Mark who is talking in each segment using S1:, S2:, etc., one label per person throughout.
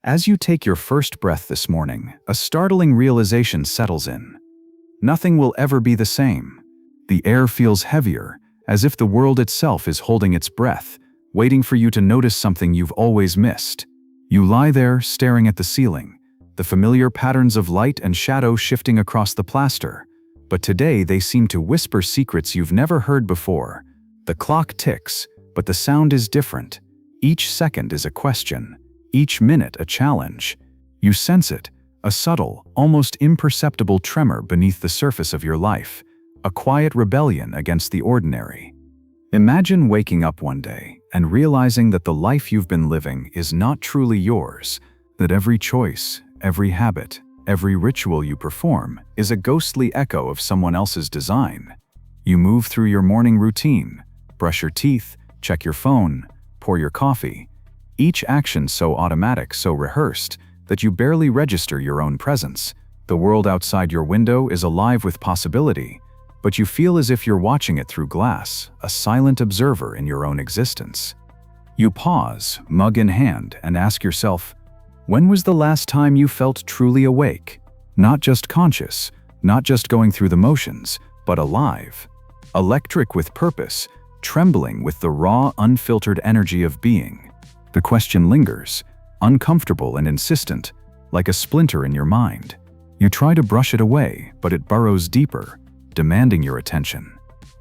S1: As you take your first breath this morning, a startling realization settles in. Nothing will ever be the same. The air feels heavier, as if the world itself is holding its breath, waiting for you to notice something you've always missed. You lie there, staring at the ceiling, the familiar patterns of light and shadow shifting across the plaster. But today they seem to whisper secrets you've never heard before. The clock ticks, but the sound is different. Each second is a question, each minute a challenge. You sense it, a subtle, almost imperceptible tremor beneath the surface of your life, a quiet rebellion against the ordinary. Imagine waking up one day and realizing that the life you've been living is not truly yours, that every choice, every habit, every ritual you perform is a ghostly echo of someone else's design. You move through your morning routine, brush your teeth, check your phone, pour your coffee. Each action so automatic, so rehearsed, that you barely register your own presence. The world outside your window is alive with possibility, but you feel as if you're watching it through glass, a silent observer in your own existence. You pause, mug in hand, and ask yourself, when was the last time you felt truly awake? Not just conscious, not just going through the motions, but alive. Electric with purpose, trembling with the raw, unfiltered energy of being. The question lingers, uncomfortable and insistent, like a splinter in your mind. You try to brush it away, but it burrows deeper, demanding your attention.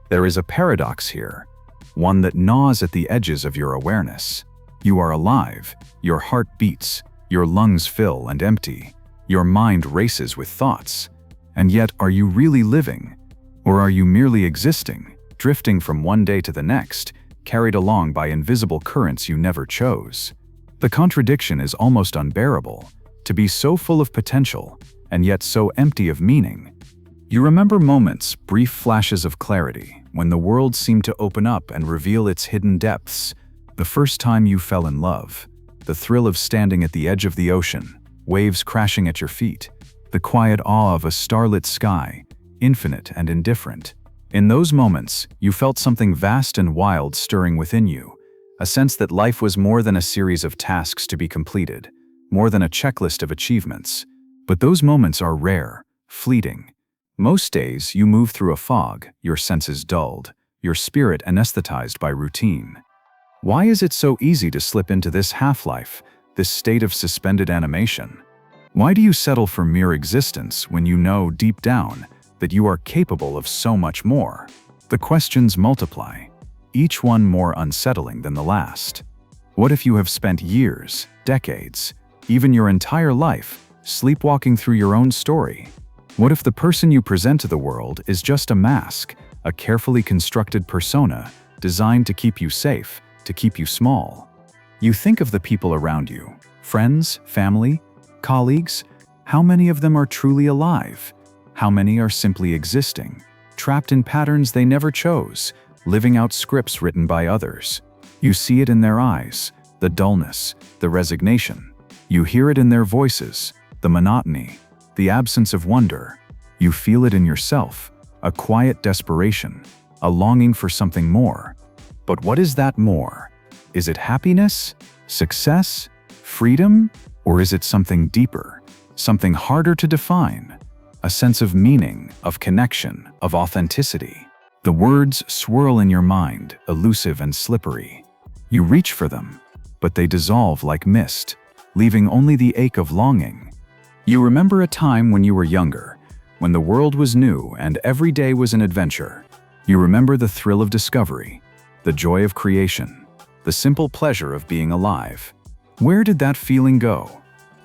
S1: There is a paradox here, one that gnaws at the edges of your awareness. You are alive, your heart beats, your lungs fill and empty, your mind races with thoughts. And yet, are you really living? Or are you merely existing, drifting from one day to the next, carried along by invisible currents you never chose? The contradiction is almost unbearable, to be so full of potential, and yet so empty of meaning. You remember moments, brief flashes of clarity, when the world seemed to open up and reveal its hidden depths. The first time you fell in love, the thrill of standing at the edge of the ocean, waves crashing at your feet, the quiet awe of a starlit sky, infinite and indifferent. In those moments, you felt something vast and wild stirring within you, a sense that life was more than a series of tasks to be completed, more than a checklist of achievements. But those moments are rare, fleeting. Most days, you move through a fog, your senses dulled, your spirit anesthetized by routine. Why is it so easy to slip into this half-life, this state of suspended animation? Why do you settle for mere existence when you know deep down that you are capable of so much more? The questions multiply, each one more unsettling than the last. What if you have spent years, decades, even your entire life, sleepwalking through your own story? What if the person you present to the world is just a mask, a carefully constructed persona designed to keep you safe, to keep you small? You think of the people around you, friends, family, colleagues. How many of them are truly alive? How many are simply existing, trapped in patterns they never chose, living out scripts written by others? You see it in their eyes, the dullness, the resignation. You hear it in their voices, the monotony, the absence of wonder. You feel it in yourself, a quiet desperation, a longing for something more. But what is that more? Is it happiness, success, freedom, or is it something deeper, something harder to define? A sense of meaning, of connection, of authenticity. The words swirl in your mind, elusive and slippery. You reach for them, but they dissolve like mist, leaving only the ache of longing. You remember a time when you were younger, when the world was new and every day was an adventure. You remember the thrill of discovery, the joy of creation, the simple pleasure of being alive. Where did that feeling go?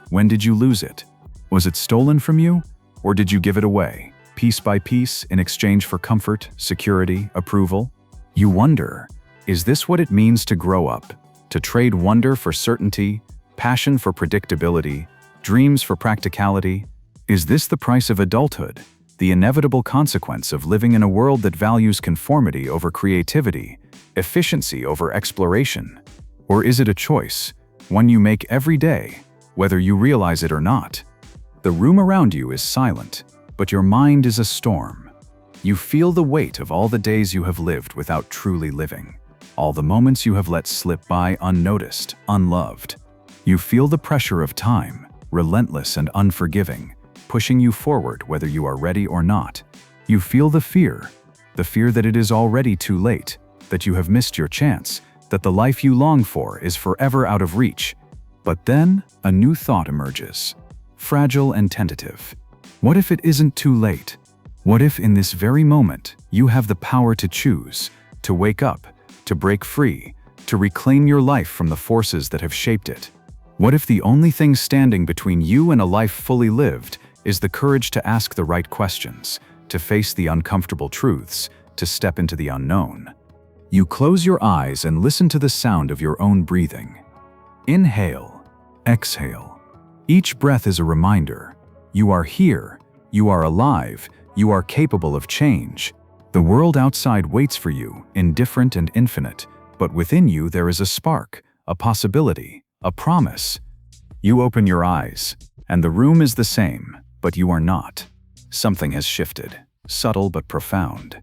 S1: When did you lose it? Was it stolen from you? Or did you give it away, piece by piece, in exchange for comfort, security, approval? You wonder, is this what it means to grow up? To trade wonder for certainty, passion for predictability, dreams for practicality? Is this the price of adulthood, the inevitable consequence of living in a world that values conformity over creativity, efficiency over exploration? Or is it a choice, one you make every day, whether you realize it or not? The room around you is silent, but your mind is a storm. You feel the weight of all the days you have lived without truly living, all the moments you have let slip by unnoticed, unloved. You feel the pressure of time, relentless and unforgiving, pushing you forward whether you are ready or not. You feel the fear that it is already too late, that you have missed your chance, that the life you long for is forever out of reach. But then, a new thought emerges, fragile and tentative. What if it isn't too late? What if in this very moment, you have the power to choose, to wake up, to break free, to reclaim your life from the forces that have shaped it? What if the only thing standing between you and a life fully lived is the courage to ask the right questions, to face the uncomfortable truths, to step into the unknown? You close your eyes and listen to the sound of your own breathing. Inhale, exhale. Each breath is a reminder. You are here, you are alive, you are capable of change. The world outside waits for you, indifferent and infinite, but within you there is a spark, a possibility, a promise. You open your eyes, and the room is the same, but you are not. Something has shifted, subtle but profound.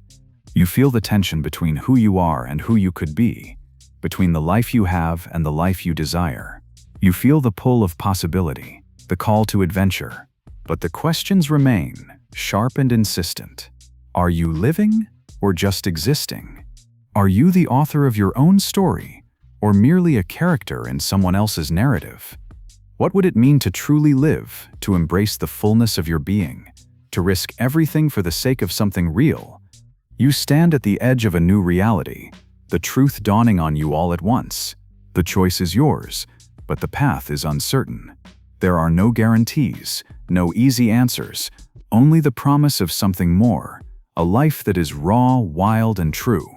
S1: You feel the tension between who you are and who you could be, between the life you have and the life you desire. You feel the pull of possibility, the call to adventure. But the questions remain, sharp and insistent. Are you living or just existing? Are you the author of your own story, or merely a character in someone else's narrative? What would it mean to truly live, to embrace the fullness of your being, to risk everything for the sake of something real? You stand at the edge of a new reality, the truth dawning on you all at once. The choice is yours, but the path is uncertain. There are no guarantees, no easy answers, only the promise of something more, a life that is raw, wild, and true.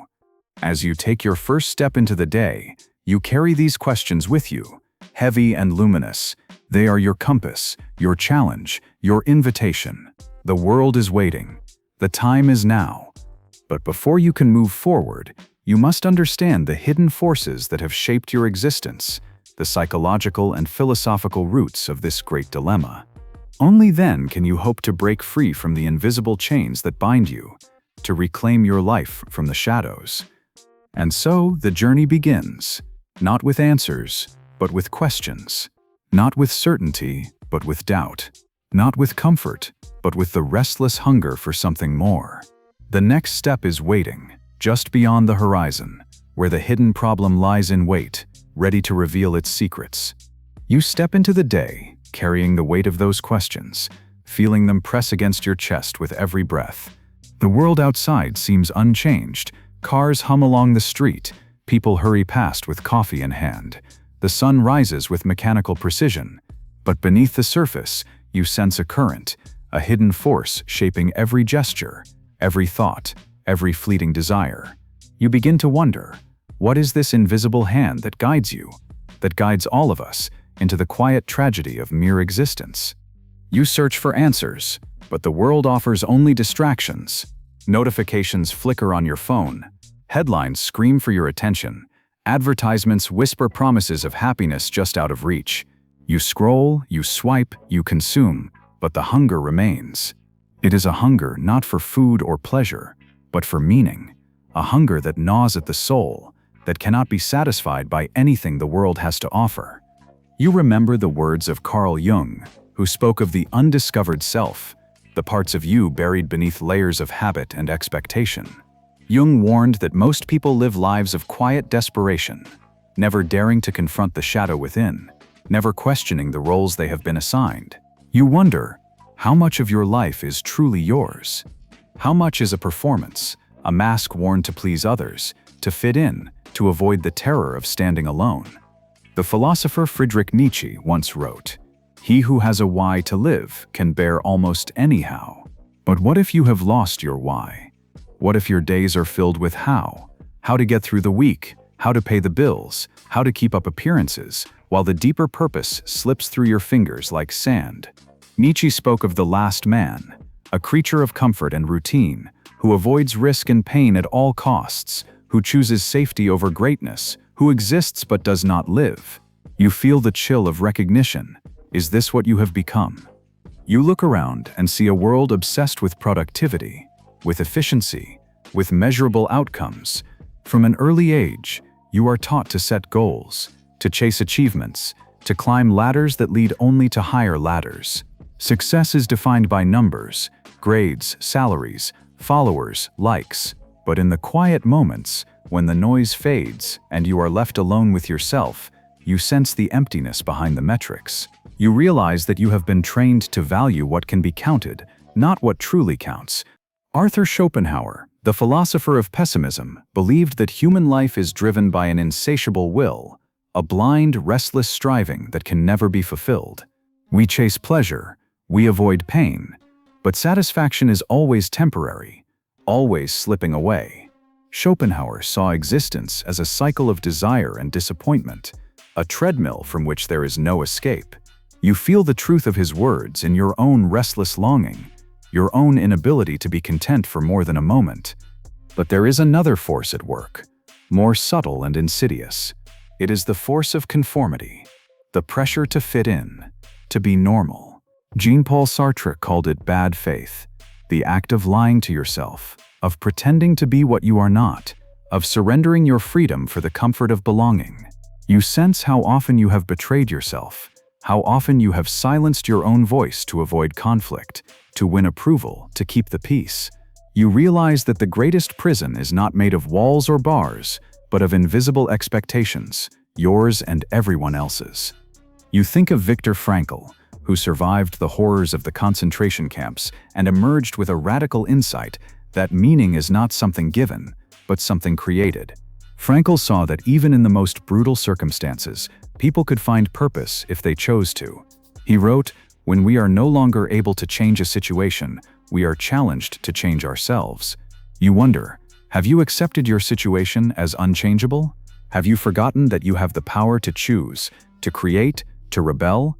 S1: As you take your first step into the day, you carry these questions with you, heavy and luminous. They are your compass, your challenge, your invitation. The world is waiting. The time is now. But before you can move forward, you must understand the hidden forces that have shaped your existence, the psychological and philosophical roots of this great dilemma. Only then can you hope to break free from the invisible chains that bind you, to reclaim your life from the shadows. And so the journey begins, not with answers, but with questions, not with certainty, but with doubt, not with comfort, but with the restless hunger for something more. The next step is waiting, just beyond the horizon, where the hidden problem lies in wait, ready to reveal its secrets. You step into the day, carrying the weight of those questions, feeling them press against your chest with every breath. The world outside seems unchanged. Cars hum along the street, people hurry past with coffee in hand. The sun rises with mechanical precision. But beneath the surface, you sense a current, a hidden force shaping every gesture, every thought, every fleeting desire. You begin to wonder, what is this invisible hand that guides you, that guides all of us, into the quiet tragedy of mere existence? You search for answers, but the world offers only distractions. Notifications flicker on your phone. Headlines scream for your attention. Advertisements whisper promises of happiness just out of reach. You scroll, you swipe, you consume, but the hunger remains. It is a hunger not for food or pleasure, but for meaning, a hunger that gnaws at the soul, that cannot be satisfied by anything the world has to offer. You remember the words of Carl Jung, who spoke of the undiscovered self, the parts of you buried beneath layers of habit and expectation. Jung warned that most people live lives of quiet desperation, never daring to confront the shadow within, never questioning the roles they have been assigned. You wonder, how much of your life is truly yours? How much is a performance, a mask worn to please others, to fit in, to avoid the terror of standing alone? The philosopher Friedrich Nietzsche once wrote, "He who has a why to live can bear almost anyhow." But what if you have lost your why? What if your days are filled with how? How to get through the week, how to pay the bills, how to keep up appearances, while the deeper purpose slips through your fingers like sand? Nietzsche spoke of the last man, a creature of comfort and routine, who avoids risk and pain at all costs, who chooses safety over greatness, who exists but does not live. You feel the chill of recognition. Is this what you have become? You look around and see a world obsessed with productivity, with efficiency, with measurable outcomes. From an early age, you are taught to set goals, to chase achievements, to climb ladders that lead only to higher ladders. Success is defined by numbers, grades, salaries, followers, likes. But in the quiet moments, when the noise fades and you are left alone with yourself, you sense the emptiness behind the metrics. You realize that you have been trained to value what can be counted, not what truly counts. Arthur Schopenhauer, the philosopher of pessimism, believed that human life is driven by an insatiable will, a blind, restless striving that can never be fulfilled. We chase pleasure, we avoid pain, but satisfaction is always temporary, always slipping away. Schopenhauer saw existence as a cycle of desire and disappointment, a treadmill from which there is no escape. You feel the truth of his words in your own restless longing, your own inability to be content for more than a moment. But there is another force at work, more subtle and insidious. It is the force of conformity, the pressure to fit in, to be normal. Jean-Paul Sartre called it bad faith, the act of lying to yourself, of pretending to be what you are not, of surrendering your freedom for the comfort of belonging. You sense how often you have betrayed yourself, how often you have silenced your own voice to avoid conflict, to win approval, to keep the peace. You realize that the greatest prison is not made of walls or bars, but of invisible expectations, yours and everyone else's. You think of Viktor Frankl, who survived the horrors of the concentration camps and emerged with a radical insight that meaning is not something given, but something created. Frankl saw that even in the most brutal circumstances, people could find purpose if they chose to. He wrote, "When we are no longer able to change a situation, we are challenged to change ourselves." You wonder, have you accepted your situation as unchangeable? Have you forgotten that you have the power to choose, to create, to rebel?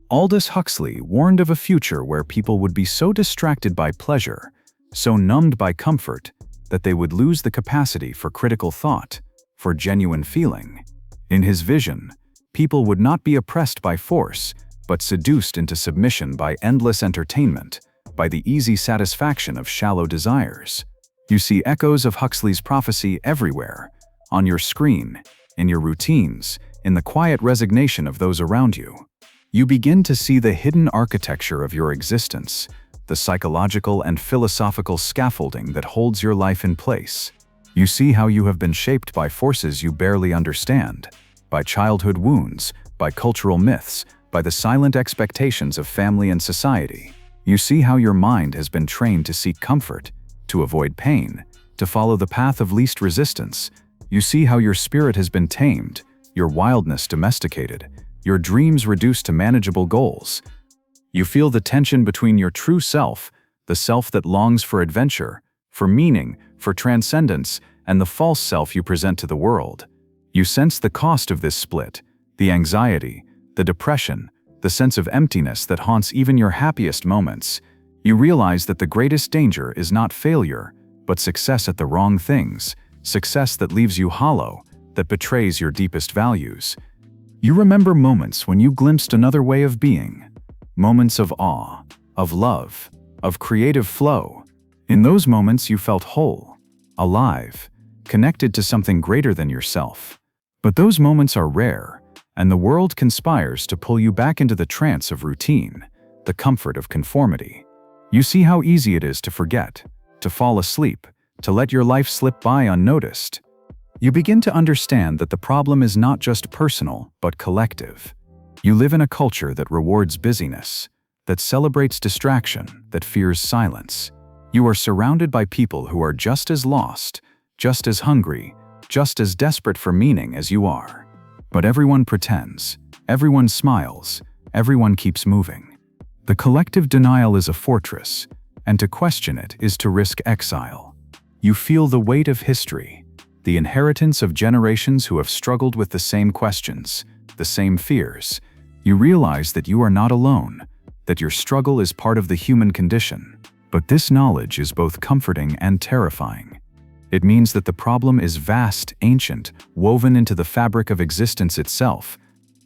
S1: Aldous Huxley warned of a future where people would be so distracted by pleasure, so numbed by comfort, that they would lose the capacity for critical thought, for genuine feeling. In his vision, people would not be oppressed by force, but seduced into submission by endless entertainment, by the easy satisfaction of shallow desires. You see echoes of Huxley's prophecy everywhere, on your screen, in your routines, in the quiet resignation of those around you. You begin to see the hidden architecture of your existence, the psychological and philosophical scaffolding that holds your life in place. You see how you have been shaped by forces you barely understand, by childhood wounds, by cultural myths, by the silent expectations of family and society. You see how your mind has been trained to seek comfort, to avoid pain, to follow the path of least resistance. You see how your spirit has been tamed, your wildness domesticated, your dreams reduced to manageable goals. You feel the tension between your true self, the self that longs for adventure, for meaning, for transcendence, and the false self you present to the world. You sense the cost of this split, the anxiety, the depression, the sense of emptiness that haunts even your happiest moments. You realize that the greatest danger is not failure, but success at the wrong things, success that leaves you hollow, that betrays your deepest values. You remember moments when you glimpsed another way of being, moments of awe, of love, of creative flow. In those moments you felt whole, alive, connected to something greater than yourself. But those moments are rare, and the world conspires to pull you back into the trance of routine, the comfort of conformity. You see how easy it is to forget, to fall asleep, to let your life slip by unnoticed. You begin to understand that the problem is not just personal, but collective. You live in a culture that rewards busyness, that celebrates distraction, that fears silence. You are surrounded by people who are just as lost, just as hungry, just as desperate for meaning as you are. But everyone pretends, everyone smiles, everyone keeps moving. The collective denial is a fortress, and to question it is to risk exile. You feel the weight of history, the inheritance of generations who have struggled with the same questions, the same fears. You realize that you are not alone, that your struggle is part of the human condition. But this knowledge is both comforting and terrifying. It means that the problem is vast, ancient, woven into the fabric of existence itself.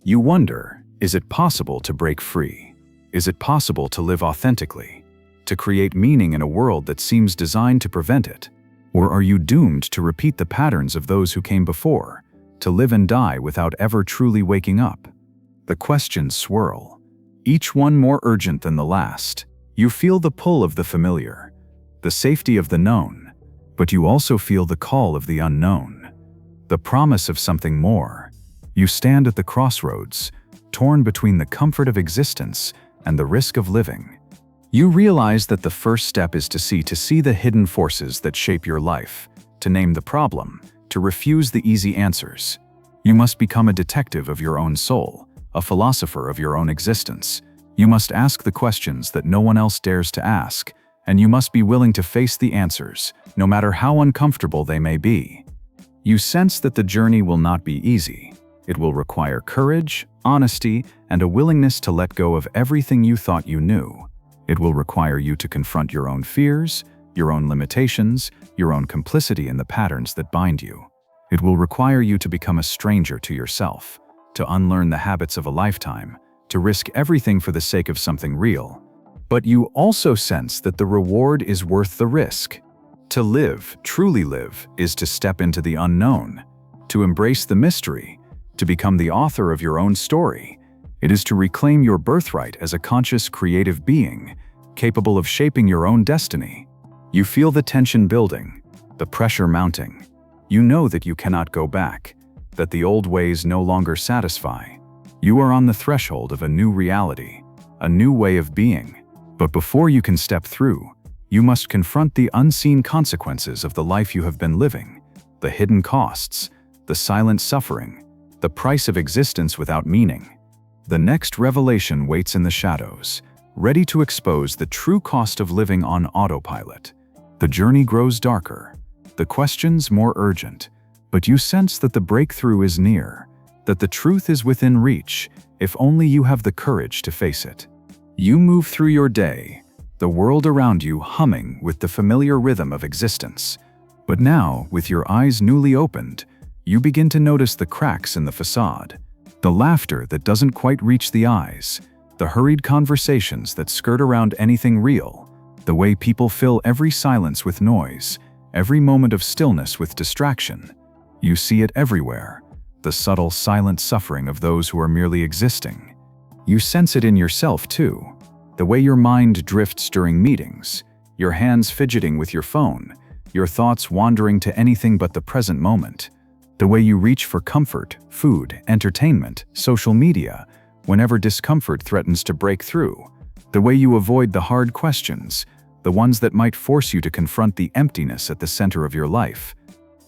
S1: You wonder, is it possible to break free? Is it possible to live authentically? To create meaning in a world that seems designed to prevent it? Or are you doomed to repeat the patterns of those who came before, to live and die without ever truly waking up? The questions swirl, each one more urgent than the last. You feel the pull of the familiar, the safety of the known, but you also feel the call of the unknown, the promise of something more. You stand at the crossroads, torn between the comfort of existence and the risk of living. You realize that the first step is to see the hidden forces that shape your life, to name the problem, to refuse the easy answers. You must become a detective of your own soul, a philosopher of your own existence. You must ask the questions that no one else dares to ask, and you must be willing to face the answers, no matter how uncomfortable they may be. You sense that the journey will not be easy. It will require courage, honesty, and a willingness to let go of everything you thought you knew. It will require you to confront your own fears, your own limitations, your own complicity in the patterns that bind you. It will require you to become a stranger to yourself, to unlearn the habits of a lifetime, to risk everything for the sake of something real. But you also sense that the reward is worth the risk. To live, truly live, is to step into the unknown, to embrace the mystery, to become the author of your own story. It is to reclaim your birthright as a conscious, creative being, capable of shaping your own destiny. You feel the tension building, the pressure mounting. You know that you cannot go back, that the old ways no longer satisfy. You are on the threshold of a new reality, a new way of being. But before you can step through, you must confront the unseen consequences of the life you have been living, the hidden costs, the silent suffering, the price of existence without meaning. The next revelation waits in the shadows, ready to expose the true cost of living on autopilot. The journey grows darker, the questions more urgent, but you sense that the breakthrough is near, that the truth is within reach, if only you have the courage to face it. You move through your day, the world around you humming with the familiar rhythm of existence. But now, with your eyes newly opened, you begin to notice the cracks in the facade, the laughter that doesn't quite reach the eyes, the hurried conversations that skirt around anything real, the way people fill every silence with noise, every moment of stillness with distraction. You see it everywhere, the subtle, silent suffering of those who are merely existing. You sense it in yourself too, the way your mind drifts during meetings, your hands fidgeting with your phone, your thoughts wandering to anything but the present moment. The way you reach for comfort, food, entertainment, social media, whenever discomfort threatens to break through. The way you avoid the hard questions, the ones that might force you to confront the emptiness at the center of your life.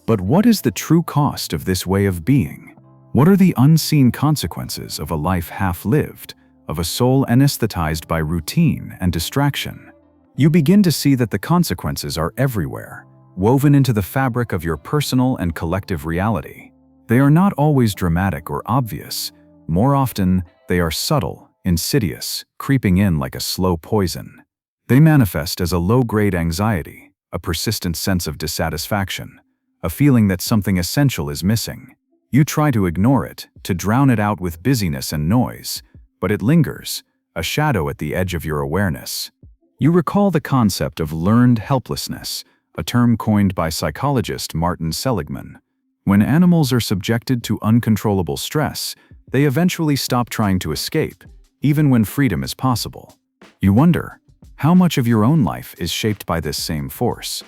S1: But what is the true cost of this way of being? What are the unseen consequences of a life half-lived, of a soul anesthetized by routine and distraction? You begin to see that the consequences are everywhere, woven into the fabric of your personal and collective reality. They are not always dramatic or obvious. More often, they are subtle, insidious, creeping in like a slow poison. They manifest as a low-grade anxiety, a persistent sense of dissatisfaction, a feeling that something essential is missing. You try to ignore it, to drown it out with busyness and noise, but it lingers, a shadow at the edge of your awareness. You recall the concept of learned helplessness, a term coined by psychologist Martin Seligman. When animals are subjected to uncontrollable stress, they eventually stop trying to escape, even when freedom is possible. You wonder, how much of your own life is shaped by this same force?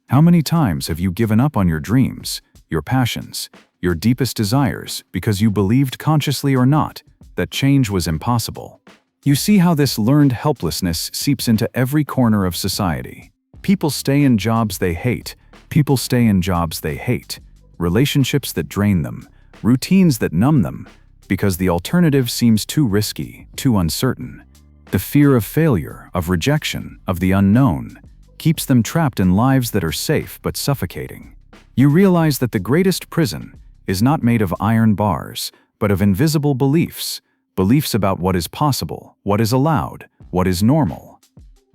S1: How many times have you given up on your dreams, your passions, your deepest desires because you believed, consciously or not, that change was impossible? You see how this learned helplessness seeps into every corner of society. People stay in jobs they hate. People stay in jobs they hate. Relationships that drain them. Routines that numb them. Because the alternative seems too risky, too uncertain. The fear of failure, of rejection, of the unknown, keeps them trapped in lives that are safe but suffocating. You realize that the greatest prison is not made of iron bars, but of invisible beliefs. Beliefs about what is possible, what is allowed, what is normal.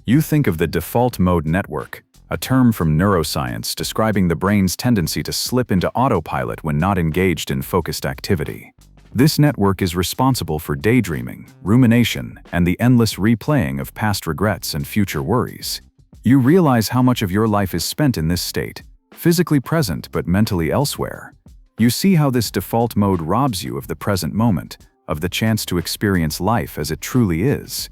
S1: You think of the default mode network, a term from neuroscience describing the brain's tendency to slip into autopilot when not engaged in focused activity. This network is responsible for daydreaming, rumination, and the endless replaying of past regrets and future worries. You realize how much of your life is spent in this state, physically present but mentally elsewhere. You see how this default mode robs you of the present moment, of the chance to experience life as it truly is.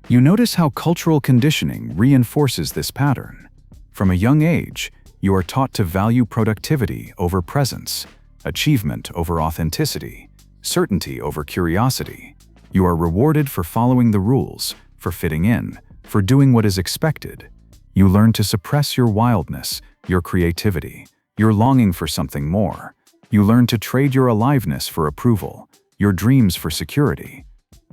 S1: You notice how cultural conditioning reinforces this pattern. From a young age, you are taught to value productivity over presence, achievement over authenticity, certainty over curiosity. You are rewarded for following the rules, for fitting in, for doing what is expected. You learn to suppress your wildness, your creativity, your longing for something more. You learn to trade your aliveness for approval, your dreams for security.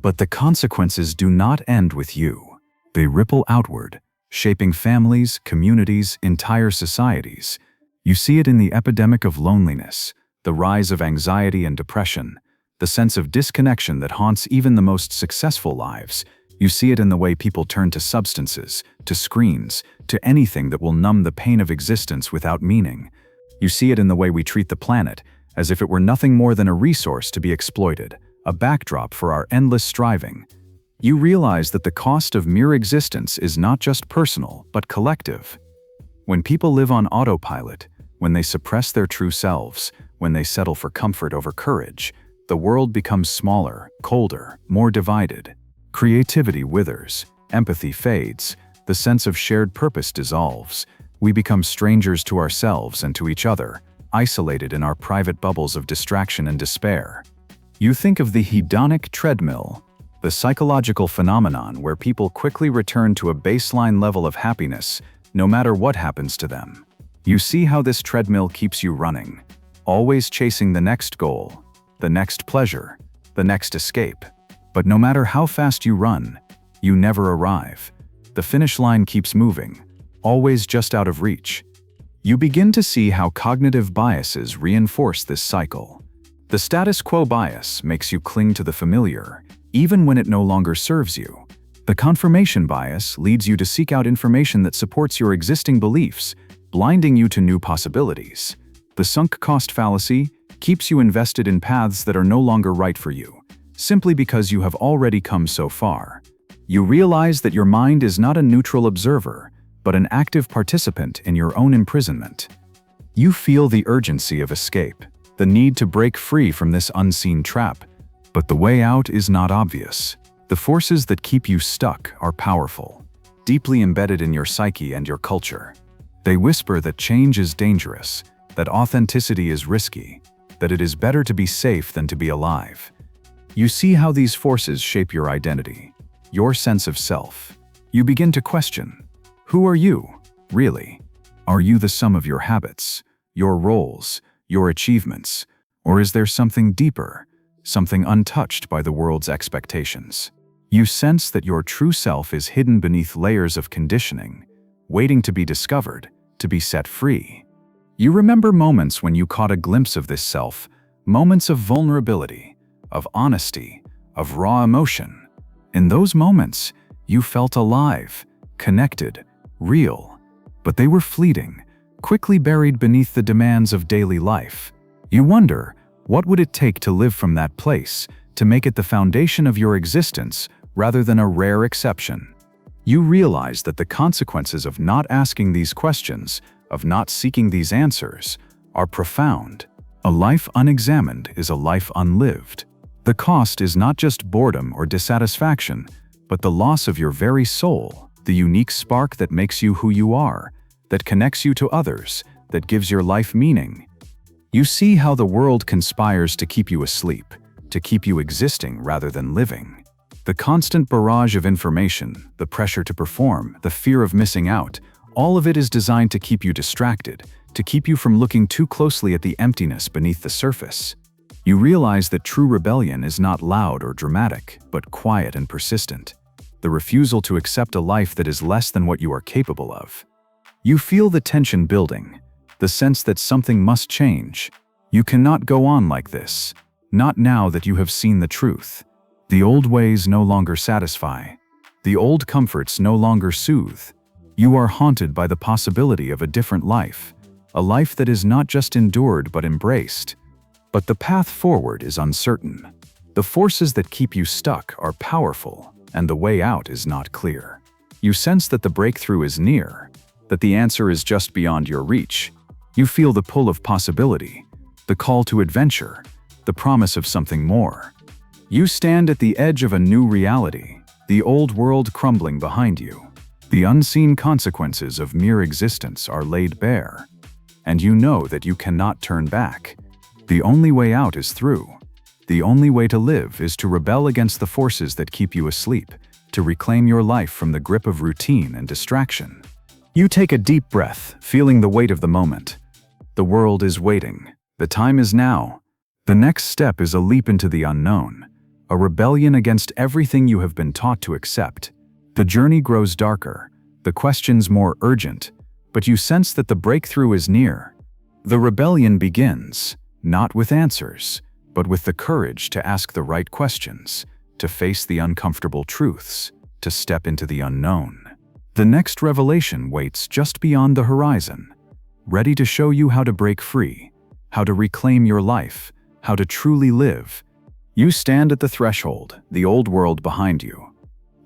S1: But the consequences do not end with you. They ripple outward, shaping families, communities, entire societies. You see it in the epidemic of loneliness, the rise of anxiety and depression, the sense of disconnection that haunts even the most successful lives. You see it in the way people turn to substances, to screens, to anything that will numb the pain of existence without meaning. You see it in the way we treat the planet, as if it were nothing more than a resource to be exploited, a backdrop for our endless striving. You realize that the cost of mere existence is not just personal, but collective. When people live on autopilot, when they suppress their true selves, when they settle for comfort over courage, the world becomes smaller, colder, more divided. Creativity withers, empathy fades, the sense of shared purpose dissolves. We become strangers to ourselves and to each other, isolated in our private bubbles of distraction and despair. You think of the hedonic treadmill, the psychological phenomenon where people quickly return to a baseline level of happiness, no matter what happens to them. You see how this treadmill keeps you running, always chasing the next goal, the next pleasure, the next escape. But no matter how fast you run, you never arrive. The finish line keeps moving, always just out of reach. You begin to see how cognitive biases reinforce this cycle. The status quo bias makes you cling to the familiar, even when it no longer serves you. The confirmation bias leads you to seek out information that supports your existing beliefs, blinding you to new possibilities. The sunk cost fallacy keeps you invested in paths that are no longer right for you, simply because you have already come so far. You realize that your mind is not a neutral observer, but an active participant in your own imprisonment. You feel the urgency of escape, the need to break free from this unseen trap, but the way out is not obvious. The forces that keep you stuck are powerful, deeply embedded in your psyche and your culture. They whisper that change is dangerous, that authenticity is risky, that it is better to be safe than to be alive. You see how these forces shape your identity, your sense of self. You begin to question, who are you, really? Are you the sum of your habits, your roles, your achievements, or is there something deeper, something untouched by the world's expectations? You sense that your true self is hidden beneath layers of conditioning, waiting to be discovered, to be set free. You remember moments when you caught a glimpse of this self, moments of vulnerability, of honesty, of raw emotion. In those moments, you felt alive, connected, real, but they were fleeting, quickly buried beneath the demands of daily life. You wonder, what would it take to live from that place, to make it the foundation of your existence rather than a rare exception? You realize that the consequences of not asking these questions, of not seeking these answers, are profound. A life unexamined is a life unlived. The cost is not just boredom or dissatisfaction, but the loss of your very soul, the unique spark that makes you who you are, that connects you to others, that gives your life meaning. You see how the world conspires to keep you asleep, to keep you existing rather than living. The constant barrage of information, the pressure to perform, the fear of missing out, all of it is designed to keep you distracted, to keep you from looking too closely at the emptiness beneath the surface. You realize that true rebellion is not loud or dramatic, but quiet and persistent. The refusal to accept a life that is less than what you are capable of. You feel the tension building, the sense that something must change. You cannot go on like this, not now that you have seen the truth. The old ways no longer satisfy. The old comforts no longer soothe. You are haunted by the possibility of a different life, a life that is not just endured but embraced. But the path forward is uncertain. The forces that keep you stuck are powerful, and the way out is not clear. You sense that the breakthrough is near, that the answer is just beyond your reach. You feel the pull of possibility, the call to adventure, the promise of something more. You stand at the edge of a new reality, the old world crumbling behind you. The unseen consequences of mere existence are laid bare, and you know that you cannot turn back. The only way out is through. The only way to live is to rebel against the forces that keep you asleep, to reclaim your life from the grip of routine and distraction. You take a deep breath, feeling the weight of the moment. The world is waiting. The time is now. The next step is a leap into the unknown, a rebellion against everything you have been taught to accept. The journey grows darker, the questions more urgent, but you sense that the breakthrough is near. The rebellion begins, not with answers, but with the courage to ask the right questions, to face the uncomfortable truths, to step into the unknown. The next revelation waits just beyond the horizon, ready to show you how to break free, how to reclaim your life, how to truly live. You stand at the threshold, the old world behind you,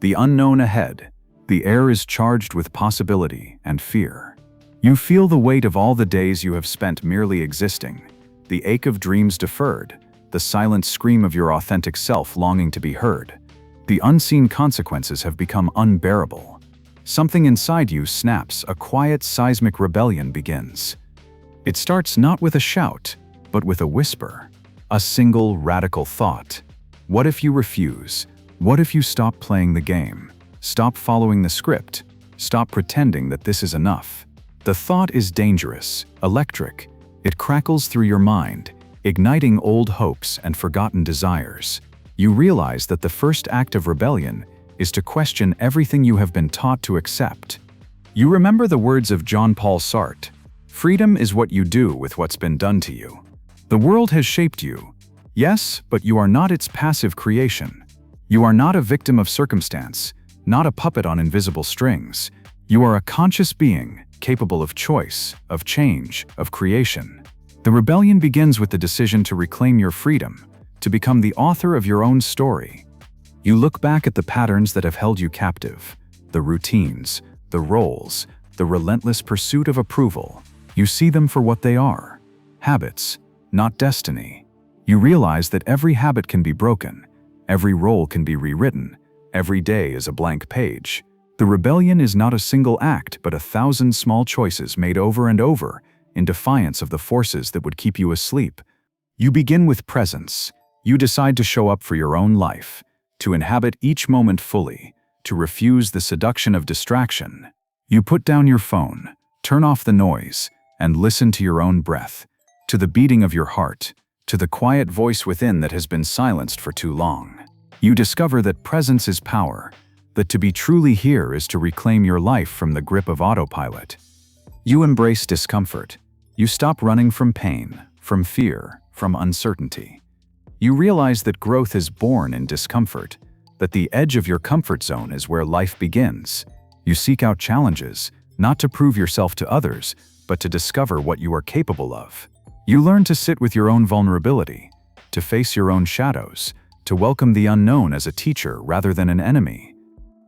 S1: the unknown ahead. The air is charged with possibility and fear. You feel the weight of all the days you have spent merely existing, the ache of dreams deferred, the silent scream of your authentic self longing to be heard. The unseen consequences have become unbearable. Something inside you snaps, a quiet seismic rebellion begins. It starts not with a shout, but with a whisper, a single radical thought. What if you refuse? What if you stop playing the game? Stop following the script. Stop pretending that this is enough. The thought is dangerous, electric. It crackles through your mind, igniting old hopes and forgotten desires. You realize that the first act of rebellion is to question everything you have been taught to accept. You remember the words of Jean-Paul Sartre, "Freedom is what you do with what's been done to you." The world has shaped you. Yes, but you are not its passive creation. You are not a victim of circumstance, not a puppet on invisible strings. You are a conscious being, capable of choice, of change, of creation. The rebellion begins with the decision to reclaim your freedom, to become the author of your own story. You look back at the patterns that have held you captive, the routines, the roles, the relentless pursuit of approval. You see them for what they are, habits, not destiny. You realize that every habit can be broken, every role can be rewritten, every day is a blank page. The rebellion is not a single act, but 1,000 small choices made over and over in defiance of the forces that would keep you asleep. You begin with presence. You decide to show up for your own life, to inhabit each moment fully, to refuse the seduction of distraction. You put down your phone, turn off the noise, and listen to your own breath, to the beating of your heart, to the quiet voice within that has been silenced for too long. You discover that presence is power, that to be truly here is to reclaim your life from the grip of autopilot. You embrace discomfort. You stop running from pain, from fear, from uncertainty. You realize that growth is born in discomfort, that the edge of your comfort zone is where life begins. You seek out challenges, not to prove yourself to others, but to discover what you are capable of. You learn to sit with your own vulnerability, to face your own shadows, to welcome the unknown as a teacher rather than an enemy.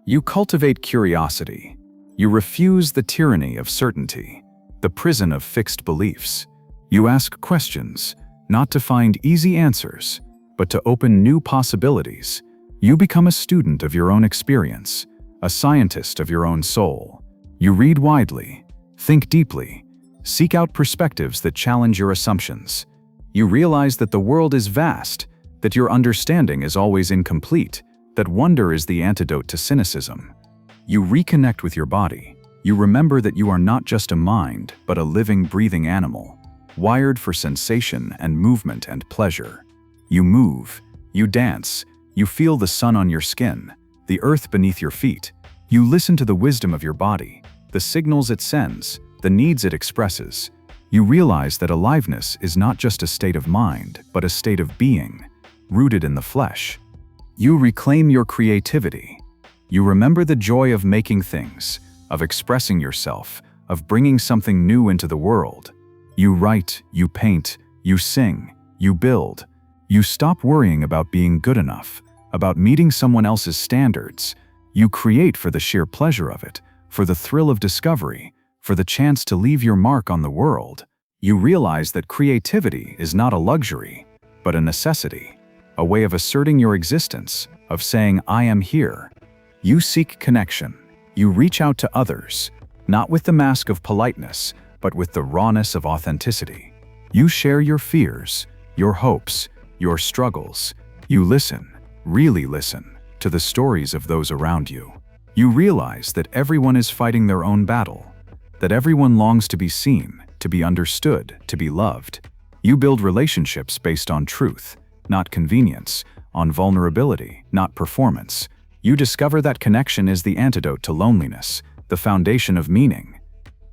S1: You cultivate curiosity. You refuse the tyranny of certainty, the prison of fixed beliefs. You ask questions, not to find easy answers, but to open new possibilities. You become a student of your own experience, a scientist of your own soul. You read widely, think deeply, seek out perspectives that challenge your assumptions. You realize that the world is vast, that your understanding is always incomplete, that wonder is the antidote to cynicism. You reconnect with your body. You remember that you are not just a mind, but a living, breathing animal, wired for sensation and movement and pleasure. You move, you dance, you feel the sun on your skin, the earth beneath your feet. You listen to the wisdom of your body, the signals it sends, the needs it expresses. You realize that aliveness is not just a state of mind, but a state of being, rooted in the flesh. You reclaim your creativity. You remember the joy of making things, of expressing yourself, of bringing something new into the world. You write, you paint, you sing, you build. You stop worrying about being good enough, about meeting someone else's standards. You create for the sheer pleasure of it, for the thrill of discovery, for the chance to leave your mark on the world. You realize that creativity is not a luxury, but a necessity. a way of asserting your existence, of saying, I am here. You seek connection. You reach out to others, not with the mask of politeness, but with the rawness of authenticity. You share your fears, your hopes, your struggles. You listen, really listen, to the stories of those around you. You realize that everyone is fighting their own battle, that everyone longs to be seen, to be understood, to be loved. You build relationships based on truth, not convenience, on vulnerability, not performance. You discover that connection is the antidote to loneliness, the foundation of meaning.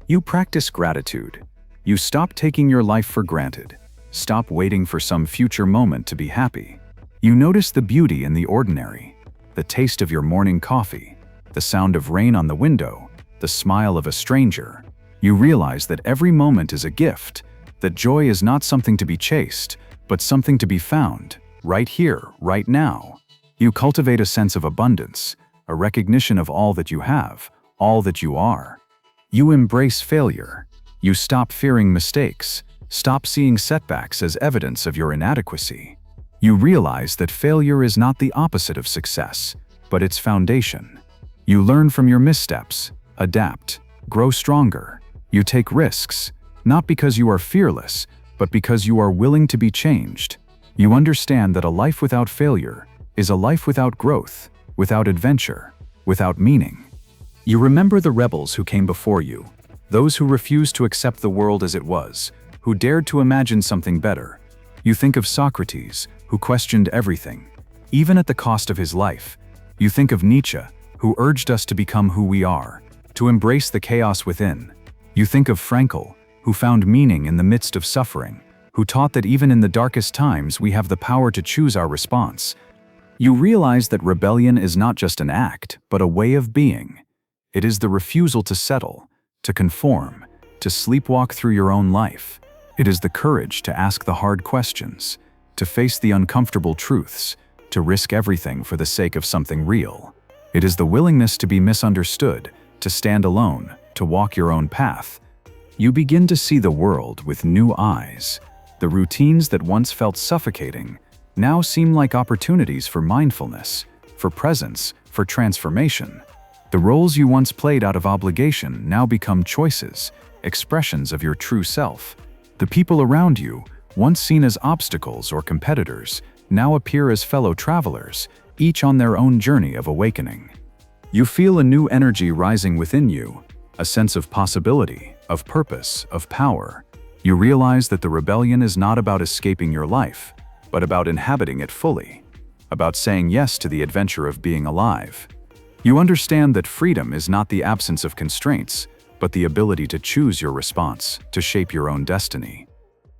S1: You practice gratitude. You stop taking your life for granted. Stop waiting for some future moment to be happy. You notice the beauty in the ordinary, the taste of your morning coffee, the sound of rain on the window, the smile of a stranger. You realize that every moment is a gift, that joy is not something to be chased, but something to be found, right here, right now. You cultivate a sense of abundance, a recognition of all that you have, all that you are. You embrace failure. You stop fearing mistakes, stop seeing setbacks as evidence of your inadequacy. You realize that failure is not the opposite of success, but its foundation. You learn from your missteps, adapt, grow stronger. You take risks, not because you are fearless, but because you are willing to be changed. You understand that a life without failure is a life without growth, without adventure, without meaning. You remember the rebels who came before you, those who refused to accept the world as it was, who dared to imagine something better. You think of Socrates, who questioned everything, even at the cost of his life. You think of Nietzsche, who urged us to become who we are, to embrace the chaos within. You think of Frankl, who found meaning in the midst of suffering, who taught that even in the darkest times we have the power to choose our response. You realize that rebellion is not just an act, but a way of being. It is the refusal to settle, to conform, to sleepwalk through your own life. It is the courage to ask the hard questions, to face the uncomfortable truths, to risk everything for the sake of something real. It is the willingness to be misunderstood, to stand alone, to walk your own path. You begin to see the world with new eyes. The routines that once felt suffocating now seem like opportunities for mindfulness, for presence, for transformation. The roles you once played out of obligation now become choices, expressions of your true self. The people around you, once seen as obstacles or competitors, now appear as fellow travelers, each on their own journey of awakening. You feel a new energy rising within you, a sense of possibility, of purpose, of power. You realize that the rebellion is not about escaping your life, but about inhabiting it fully, about saying yes to the adventure of being alive. You understand that freedom is not the absence of constraints, but the ability to choose your response, to shape your own destiny.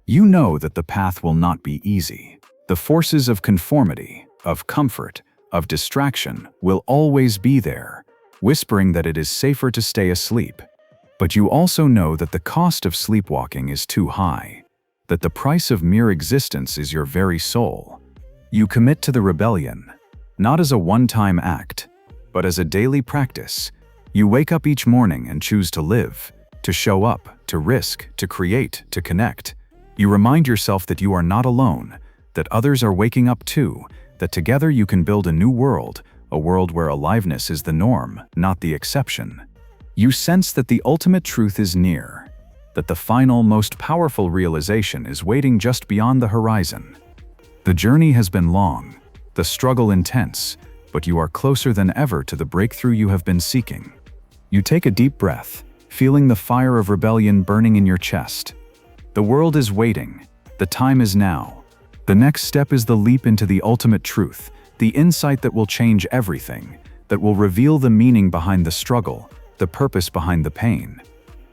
S1: You know that the path will not be easy. The forces of conformity, of comfort, of distraction will always be there, whispering that it is safer to stay asleep. But you also know that the cost of sleepwalking is too high, that the price of mere existence is your very soul. You commit to the rebellion, not as a one-time act, but as a daily practice. You wake up each morning and choose to live, to show up, to risk, to create, to connect. You remind yourself that you are not alone, that others are waking up too, that together you can build a new world, a world where aliveness is the norm, not the exception. You sense that the ultimate truth is near, that the final, most powerful realization is waiting just beyond the horizon. The journey has been long, the struggle intense, but you are closer than ever to the breakthrough you have been seeking. You take a deep breath, feeling the fire of rebellion burning in your chest. The world is waiting. The time is now. The next step is the leap into the ultimate truth, the insight that will change everything, that will reveal the meaning behind the struggle, the purpose behind the pain.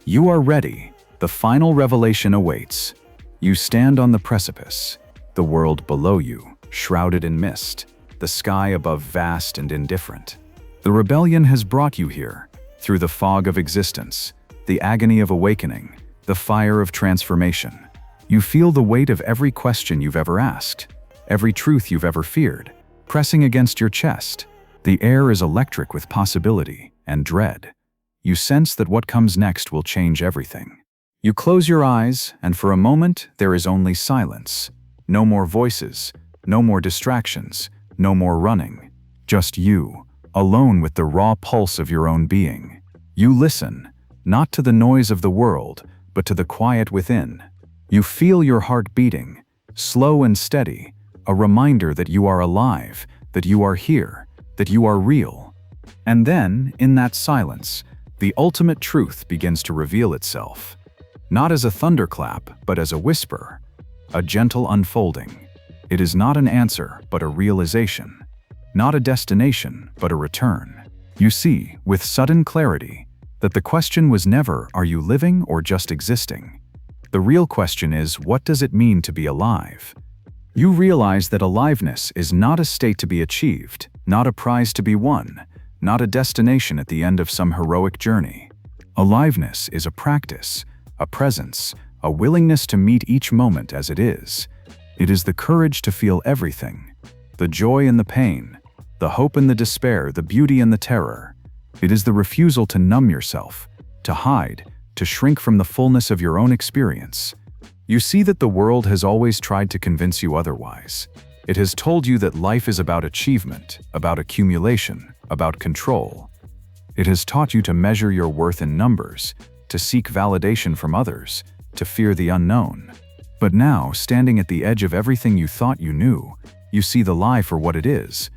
S1: You are ready. The final revelation awaits. You stand on the precipice, the world below you, shrouded in mist, the sky above vast and indifferent. The rebellion has brought you here, through the fog of existence, the agony of awakening, the fire of transformation. You feel the weight of every question you've ever asked, every truth you've ever feared, pressing against your chest. The air is electric with possibility and dread. You sense that what comes next will change everything. You close your eyes, and for a moment there is only silence. No more voices, No more distractions, no more running. Just you, alone with the raw pulse of your own being. You listen, not to the noise of the world, but to the quiet within. You feel your heart beating, slow and steady, a reminder that you are alive, that you are here, that you are real. And then, in that silence, the ultimate truth begins to reveal itself. Not as a thunderclap, but as a whisper, a gentle unfolding. It is not an answer, but a realization. Not a destination, but a return. You see, with sudden clarity, that the question was never, are you living or just existing? The real question is, what does it mean to be alive? You realize that aliveness is not a state to be achieved, not a prize to be won, not a destination at the end of some heroic journey. Aliveness is a practice, a presence, a willingness to meet each moment as it is. It is the courage to feel everything, the joy and the pain, the hope and the despair, the beauty and the terror. It is the refusal to numb yourself, to hide, to shrink from the fullness of your own experience. You see that the world has always tried to convince you otherwise. It has told you that life is about achievement, about accumulation, about control. It has taught you to measure your worth in numbers, to seek validation from others, to fear the unknown. But now, standing at the edge of everything you thought you knew, you see the lie for what it is.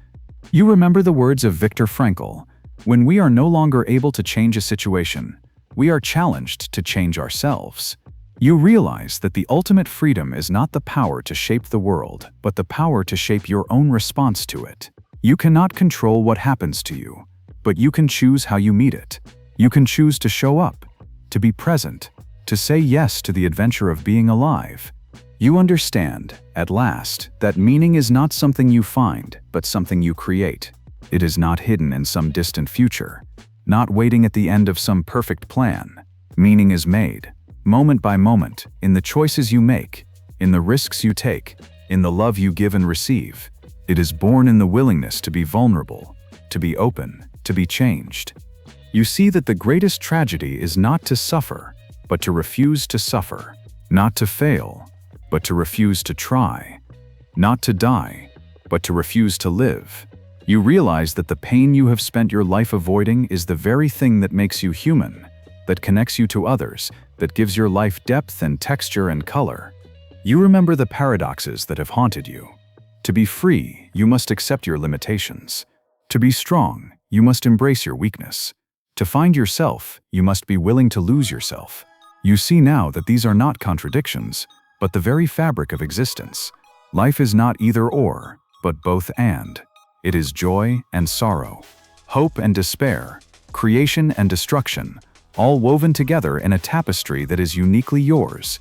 S1: You remember the words of Viktor Frankl, "When we are no longer able to change a situation, we are challenged to change ourselves." You realize that the ultimate freedom is not the power to shape the world, but the power to shape your own response to it. You cannot control what happens to you, but you can choose how you meet it. You can choose to show up, to be present, to say yes to the adventure of being alive. You understand, at last, that meaning is not something you find, but something you create. It is not hidden in some distant future, not waiting at the end of some perfect plan. Meaning is made, moment by moment, in the choices you make, in the risks you take, in the love you give and receive. It is born in the willingness to be vulnerable, to be open, to be changed. You see that the greatest tragedy is not to suffer, but to refuse to suffer. Not to fail, but to refuse to try. Not to die, but to refuse to live. You realize that the pain you have spent your life avoiding is the very thing that makes you human, that connects you to others, that gives your life depth and texture and color. You remember the paradoxes that have haunted you. To be free, you must accept your limitations. To be strong, you must embrace your weakness. To find yourself, you must be willing to lose yourself. You see now that these are not contradictions, but the very fabric of existence. Life is not either or, but both and. It is joy and sorrow, hope and despair, creation and destruction, all woven together in a tapestry that is uniquely yours.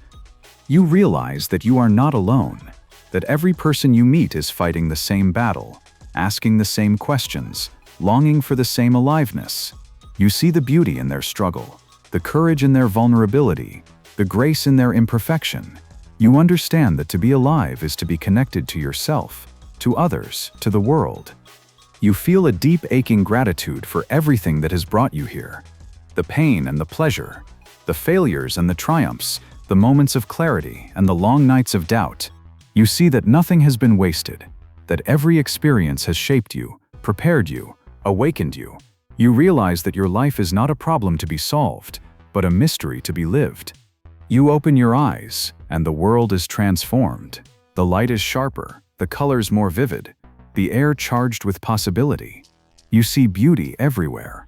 S1: You realize that you are not alone, that every person you meet is fighting the same battle, asking the same questions, longing for the same aliveness. You see the beauty in their struggle, the courage in their vulnerability, the grace in their imperfection. You understand that to be alive is to be connected to yourself, to others, to the world. You feel a deep aching gratitude for everything that has brought you here. The pain and the pleasure, the failures and the triumphs, the moments of clarity and the long nights of doubt. You see that nothing has been wasted, that every experience has shaped you, prepared you, awakened you. You realize that your life is not a problem to be solved, but a mystery to be lived. You open your eyes, and the world is transformed. The light is sharper, the colors more vivid, the air charged with possibility. You see beauty everywhere,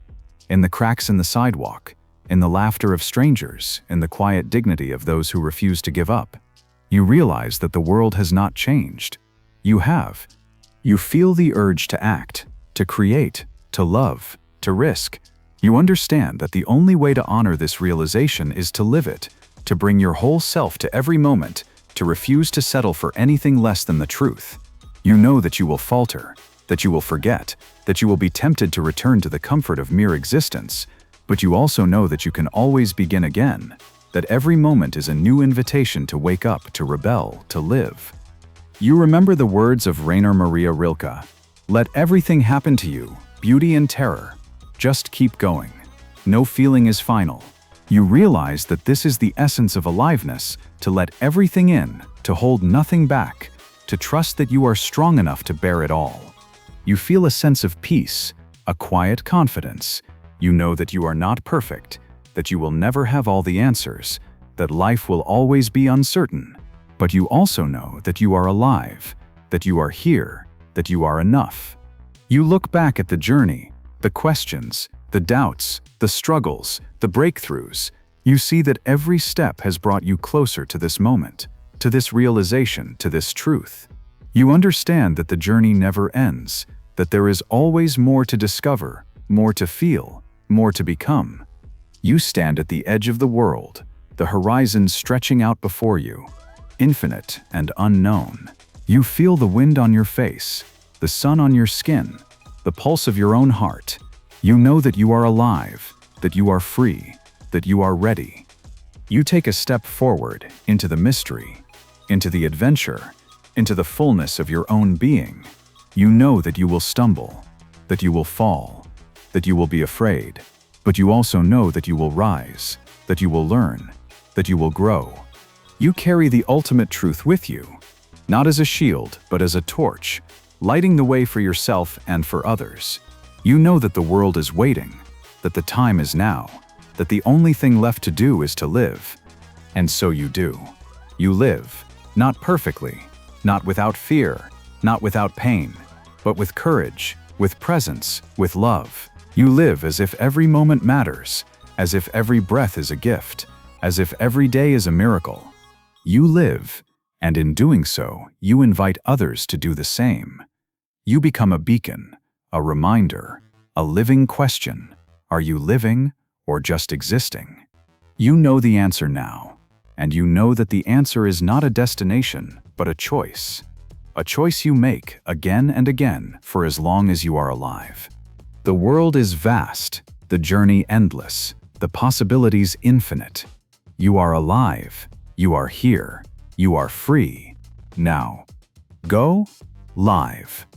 S1: in the cracks in the sidewalk, in the laughter of strangers, in the quiet dignity of those who refuse to give up. You realize that the world has not changed. You have. You feel the urge to act, to create, to love, to risk. You understand that the only way to honor this realization is to live it, to bring your whole self to every moment, to refuse to settle for anything less than the truth. You know that you will falter, that you will forget, that you will be tempted to return to the comfort of mere existence, but you also know that you can always begin again, that every moment is a new invitation to wake up, to rebel, to live. You remember the words of Rainer Maria Rilke, "Let everything happen to you, beauty and terror. Just keep going. No feeling is final." You realize that this is the essence of aliveness, to let everything in, to hold nothing back, to trust that you are strong enough to bear it all. You feel a sense of peace, a quiet confidence. You know that you are not perfect, that you will never have all the answers, that life will always be uncertain. But you also know that you are alive, that you are here, that you are enough. You look back at the journey, the questions, the doubts, the struggles, the breakthroughs. You see that every step has brought you closer to this moment, to this realization, to this truth. You understand that the journey never ends, that there is always more to discover, more to feel, more to become. You stand at the edge of the world, the horizon stretching out before you, infinite and unknown. You feel the wind on your face, the sun on your skin, the pulse of your own heart. You know that you are alive, that you are free, that you are ready. You take a step forward into the mystery, into the adventure, into the fullness of your own being. You know that you will stumble, that you will fall, that you will be afraid, but you also know that you will rise, that you will learn, that you will grow. You carry the ultimate truth with you, not as a shield, but as a torch, lighting the way for yourself and for others. You know that the world is waiting, that the time is now, that the only thing left to do is to live. And so you do. You live, not perfectly, not without fear, not without pain, but with courage, with presence, with love. You live as if every moment matters, as if every breath is a gift, as if every day is a miracle. You live, and in doing so, you invite others to do the same. You become a beacon, a reminder, a living question. Are you living or just existing? You know the answer now, and you know that the answer is not a destination, but a choice. A choice you make again and again for as long as you are alive. The world is vast, the journey endless, the possibilities infinite. You are alive, you are here, you are free. Now, go live.